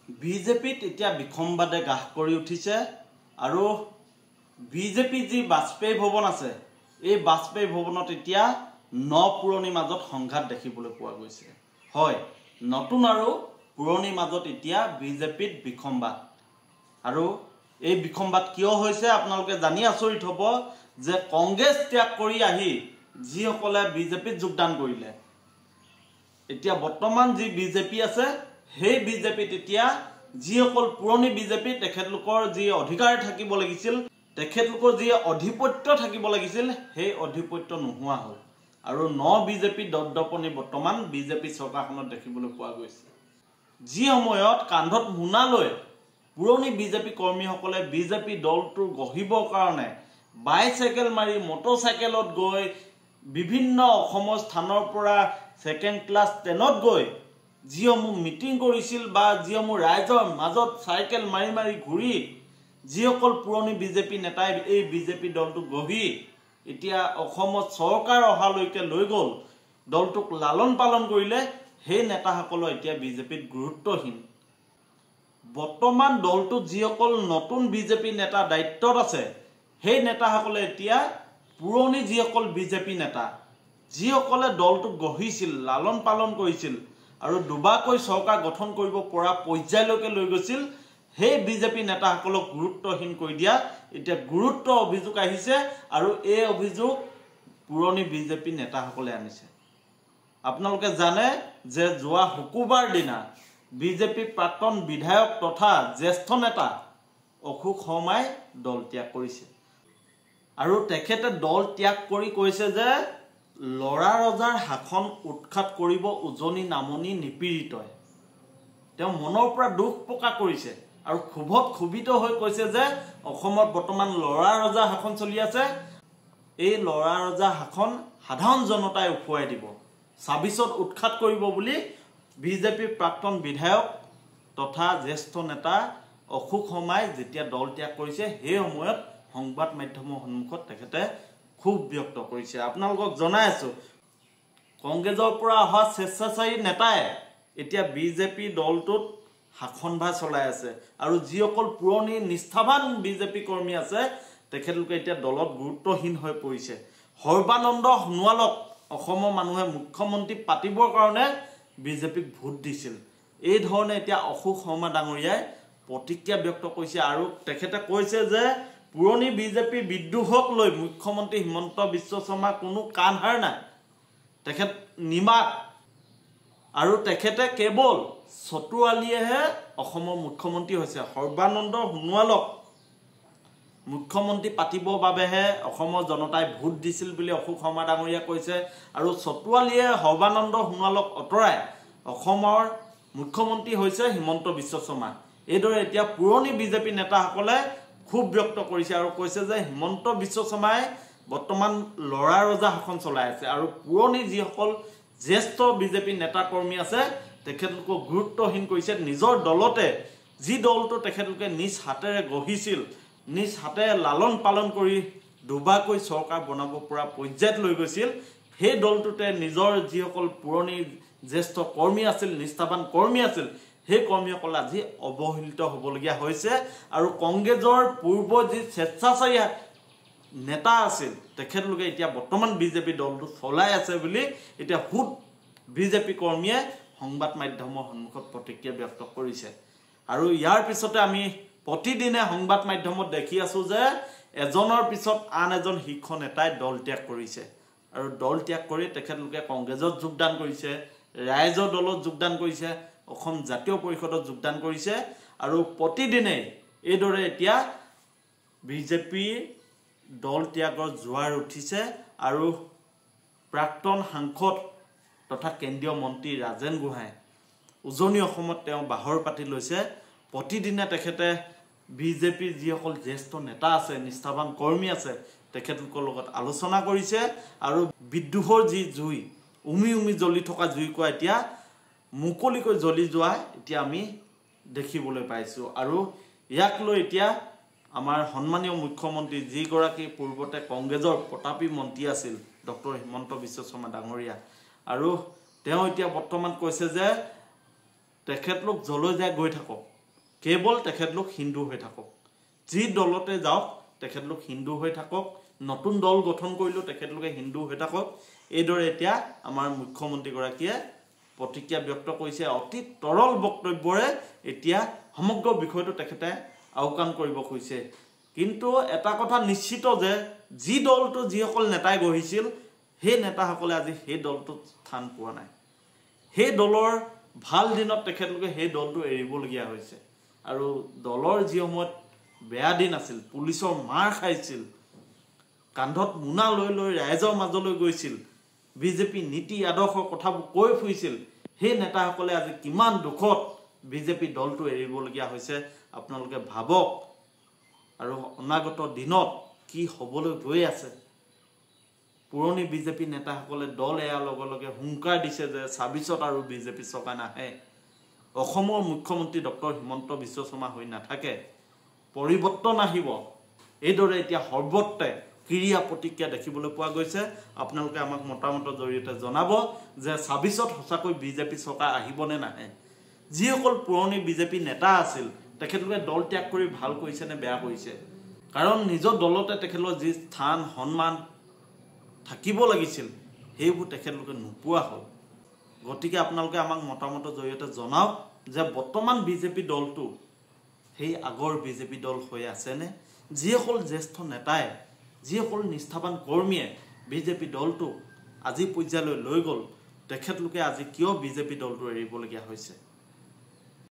বিজেপিত এতিয়া বিসম্বাদে গ্ৰাস কৰি উঠিছে আৰু বিজেপি যি বাজপেয়ী ভৱন আছে এই বাজপেয়ী ভৱনত এতিয়া পুৰণিৰ মাজত সংঘাত দেখিবলৈ পোৱা গৈছে। হয়, নতুন আৰু পুৰণিৰ মাজত এতিয়া বিজেপিত বিসম্বাদ আৰু এই বিসম্বাদ কিয় হৈছে আপোনালোকে জানি আচৰিত হ'ব যে কংগ্ৰেছ ত্যাগ কৰি আহি যিসকলে বিজেপিত যোগদান কৰিলে এতিয়া বৰ্তমান যি বিজেপি আছে সেই বিজেপিত এতিয়া যিসকল পুৰণি বিজেপি তেখেতলোকৰ যি অধিকাৰ থাকিব লাগিছিল তেখেতলোকৰ যি অধিপত্য থাকিব লাগিছিল সেই অধিপত্য নোহোৱা হ'ল আৰু বিজেপি দপদপনি বৰ্তমান বিজেপি চৰকাৰখনত দেখিবলৈ পোৱা গৈছে। যি সময়ত কান্ধত মোনা লৈ পুৰণি বিজেপি কৰ্মীসকলে বিজেপি দলটো গঢ়িবৰ কাৰণে বাইচাইকেল মাৰি মটৰচাইকেলত গৈ বিভিন্ন অসমৰ স্থানৰ পৰা ছেকেণ্ড ক্লাছ ট্ৰেইনত গৈ যিসমূহ মিটিং কৰিছিল বা যিসমূহ ৰাইজৰ মাজত চাইকেল মাৰি মাৰি ঘূৰি যিসকল পুৰণি বিজেপি নেতাই এই বিজেপি দলটো গঢ়ি এতিয়া অসমত চৰকাৰ অহালৈকে লৈ গ'ল দলটোক লালন পালন কৰিলে সেই নেতাসকলৰ এতিয়া বিজেপিত গুৰুত্বহীন। বৰ্তমান দলটোত যিসকল নতুন বিজেপি নেতা দায়িত্বত আছে সেই নেতাসকলে এতিয়া পুৰণি যিসকল বিজেপি নেতা যিসকলে দলটোক গঢ়িছিল লালন পালন কৰিছিল আৰু দুবাৰকৈ চৰকাৰ গঠন কৰিব পৰা পৰ্যায়লৈকে লৈ গৈছিল সেই বিজেপি নেতাসকলক গুৰুত্বহীন কৰি দিয়া এতিয়া গুৰুত্ব অভিযোগ আহিছে আৰু এই অভিযোগ পুৰণি বিজেপি নেতাসকলে আনিছে। আপোনালোকে জানে যে যোৱা শুকুৰবাৰ দিনা বিজেপি প্ৰাক্তন বিধায়ক তথা জ্যেষ্ঠ নেতা অশোক শৰ্মাই দল ত্যাগ কৰিছে আৰু তেখেতে দল ত্যাগ কৰি কৈছে যে লৰা ৰজাৰ শাসন উৎখাত কৰিব উজনি নামনি নিপীড়িতই। তেওঁ মনৰ পৰা দুখ প্ৰকাশ কৰিছে আৰু ক্ষোভত ক্ষোভিত হৈ কৈছে যে অসমত বৰ্তমান লৰা ৰজা শাসন চলি আছে, এই লৰা ৰজা শাসন সাধাৰণ জনতাই উফুৱাই দিব, ২৬ত উৎখাত কৰিব বুলি বিজেপিৰ প্ৰাক্তন বিধায়ক তথা জ্যেষ্ঠ নেতা অশোক শৰ্মাই যেতিয়া দল ত্যাগ কৰিছে সেই সময়ত সংবাদ মাধ্যমৰ সন্মুখত তেখেতে ক্ষোভ ব্যক্ত কৰিছে। আপোনালোকক জনাই আছো কংগ্ৰেছৰ পৰা অহা স্বেচ্ছাচাৰী নেতাই এতিয়া বিজেপি দলটোত শাসনভাৰ চলাই আছে আৰু যিসকল পুৰণি নিষ্ঠাৱান বিজেপি কৰ্মী আছে তেখেতলোকে এতিয়া দলত গুৰুত্বহীন হৈ পৰিছে। সৰ্বানন্দ সোণোৱালক অসমৰ মানুহে মুখ্যমন্ত্ৰী পাতিবৰ কাৰণে বিজেপিক ভোট দিছিল। এই ধৰণে এতিয়া অশোক শৰ্মা ডাঙৰীয়াই প্ৰতিক্ৰিয়া ব্যক্ত কৰিছে আৰু তেখেতে কৈছে যে পুৰণি বিজেপি বিদ্ৰোহক লৈ মুখ্যমন্ত্ৰী হিমন্ত বিশ্ব শৰ্মা কোনো কাণসাৰ নাই, তেখেত নিমাত আৰু তেখেতে কেৱল চতুৱালীয়েহে অসমৰ মুখ্যমন্ত্ৰী হৈছে। সৰ্বানন্দ সোণোৱালক মুখ্যমন্ত্ৰী পাতিবৰ বাবেহে অসমৰ জনতাই ভোট দিছিল বুলি অশোক শৰ্মা ডাঙৰীয়া কৈছে আৰু চতুৱালীয়ে সৰ্বানন্দ সোণোৱালক অতৰাই অসমৰ মুখ্যমন্ত্ৰী হৈছে হিমন্ত বিশ্ব শৰ্মা। এইদৰে এতিয়া পুৰণি বিজেপি নেতাসকলে ক্ষোভ ব্যক্ত কৰিছে আৰু কৈছে যে হিমন্ত বিশ্ব শৰ্মাই বৰ্তমান লৰা ৰজা শাসন চলাই আছে আৰু পুৰণি যিসকল জ্যেষ্ঠ বিজেপি নেতা কৰ্মী আছে তেখেতলোকক গুৰুত্বহীন কৰিছে। নিজৰ দলতে যি দলটো তেখেতলোকে নিজ হাতেৰে গঢ়িছিল, নিজ হাতেৰে লালন পালন কৰি দুবাৰকৈ চৰকাৰ বনাব পৰা পৰ্যায়ত লৈ গৈছিল সেই দলটোতে নিজৰ যিসকল পুৰণি জ্যেষ্ঠ কৰ্মী আছিল, নিষ্ঠাৱান কৰ্মী আছিল, সেই কৰ্মীসকল আজি অৱহেলিত হ'বলগীয়া হৈছে আৰু কংগ্ৰেছৰ পূৰ্ব যি স্বেচ্ছাচাৰী নেতা আছিল তেখেতলোকে এতিয়া বৰ্তমান বিজেপি দলটো চলাই আছে বুলি এতিয়া সুদ বিজেপি কৰ্মীয়ে সংবাদ মাধ্যমৰ সন্মুখত প্ৰতিক্ৰিয়া ব্যক্ত কৰিছে। আৰু ইয়াৰ পিছতে আমি প্ৰতিদিনে সংবাদ মাধ্যমত দেখি আছো যে এজনৰ পিছত আন এজন শীৰ্ষ নেতাই দল ত্যাগ কৰিছে আৰু দল ত্যাগ কৰি তেখেতলোকে কংগ্ৰেছত যোগদান কৰিছে, ৰাইজৰ দলত যোগদান কৰিছে, অসম জাতীয় পৰিষদত যোগদান কৰিছে আৰু প্ৰতিদিনে এইদৰে এতিয়া বিজেপি দল ত্যাগৰ জোৱাৰ উঠিছে আৰু প্ৰাক্তন সাংসদ তথা কেন্দ্ৰীয় মন্ত্ৰী ৰাজেন গোহাঁই উজনি অসমত তেওঁ বাহৰ পাতি লৈছে। প্ৰতিদিনে তেখেতে বিজেপিৰ যিসকল জ্যেষ্ঠ নেতা আছে, নিষ্ঠাৱান কৰ্মী আছে তেখেতলোকৰ লগত আলোচনা কৰিছে আৰু বিদ্ৰোহৰ যি জুই উমি উমি জ্বলি থকা জুইকুৰা এতিয়া মুকলিকৈ জ্বলি যোৱা এতিয়া আমি দেখিবলৈ পাইছোঁ আৰু ইয়াক লৈ এতিয়া আমাৰ সন্মানীয় মুখ্যমন্ত্ৰী যিগৰাকী পূৰ্বতে কংগ্ৰেছৰ প্ৰতাপী মন্ত্ৰী আছিল ডক্টৰ হিমন্ত বিশ্ব শৰ্মা ডাঙৰীয়া আৰু তেওঁ এতিয়া বৰ্তমান কৈছে যে তেখেতলোক জলৈ যায় গৈ থাকক, কেৱল তেখেতলোক হিন্দু হৈ থাকক, যি দলতে যাওক তেখেতলোক হিন্দু হৈ থাকক, নতুন দল গঠন কৰিলেও তেখেতলোকে হিন্দু হৈ থাকক। এইদৰে এতিয়া আমাৰ মুখ্যমন্ত্ৰীগৰাকীয়ে প্ৰতিক্ৰিয়া ব্যক্ত কৰিছে। অতি তৰল বক্তব্যৰে এতিয়া সমগ্ৰ বিষয়টো তেখেতে আওকাণ কৰিব খুজিছে। কিন্তু এটা কথা নিশ্চিত যে যি দলটো যিসকল নেতাই গঢ়িছিল সেই নেতাসকলে আজি সেই দলটোত স্থান পোৱা নাই। সেই দলৰ ভাল দিনত তেখেতলোকে সেই দলটো এৰিবলগীয়া হৈছে। আৰু দলৰ যি সময়ত বেয়া দিন আছিল, পুলিচৰ মাৰ খাইছিল, কান্ধত মোনা লৈ লৈ ৰাইজৰ মাজলৈ গৈছিল, বিজেপি নীতি আদৰ্শৰ কথাবোৰ কৈ ফুৰিছিল, সেই নেতাসকলে আজি কিমান দুখত বিজেপি দলটো এৰিবলগীয়া হৈছে আপোনালোকে ভাবক। আৰু অনাগত দিনত কি হ'বলৈ গৈ আছে। পুৰণি বিজেপি নেতাসকলে দল এৰাৰ লগে লগে হুংকাৰ দিছে যে ২৬ত আৰু বিজেপি চৰকাৰ নাহে, অসমৰ মুখ্যমন্ত্ৰী ডক্টৰ হিমন্ত বিশ্ব শৰ্মা হৈ নাথাকে, পৰিৱৰ্তন আহিব। এইদৰে এতিয়া সৰ্বত্ৰে ক্ৰিয়া প্ৰতিক্ৰিয়া দেখিবলৈ পোৱা গৈছে। আপোনালোকে আমাক মতামতৰ জৰিয়তে জনাব যে ২৬ত সঁচাকৈ বিজেপি চৰকাৰ আহিবনে নাহে। যিসকল পুৰণি বিজেপি নেতা আছিল তেখেতলোকে দল ত্যাগ কৰি ভাল কৰিছে নে বেয়া কৰিছে। কাৰণ নিজৰ দলতে তেখেতলোকৰ যি স্থান সন্মান থাকিব লাগিছিল সেইবোৰ তেখেতলোকে নোপোৱা হ'ল। গতিকে আপোনালোকে আমাক মতামতৰ জৰিয়তে জনাওক যে বৰ্তমান বিজেপি দলটো সেই আগৰ বিজেপি দল হৈ আছেনে। যিসকল জ্যেষ্ঠ নেতাই, যিসকল নিষ্ঠাবান কৰ্মীয়ে বিজেপি দলটো আজি পৰ্যায়লৈ লৈ গ'ল, তেখেতলোকে আজি কিয় বিজেপি দলটো এৰিবলগীয়া হৈছে।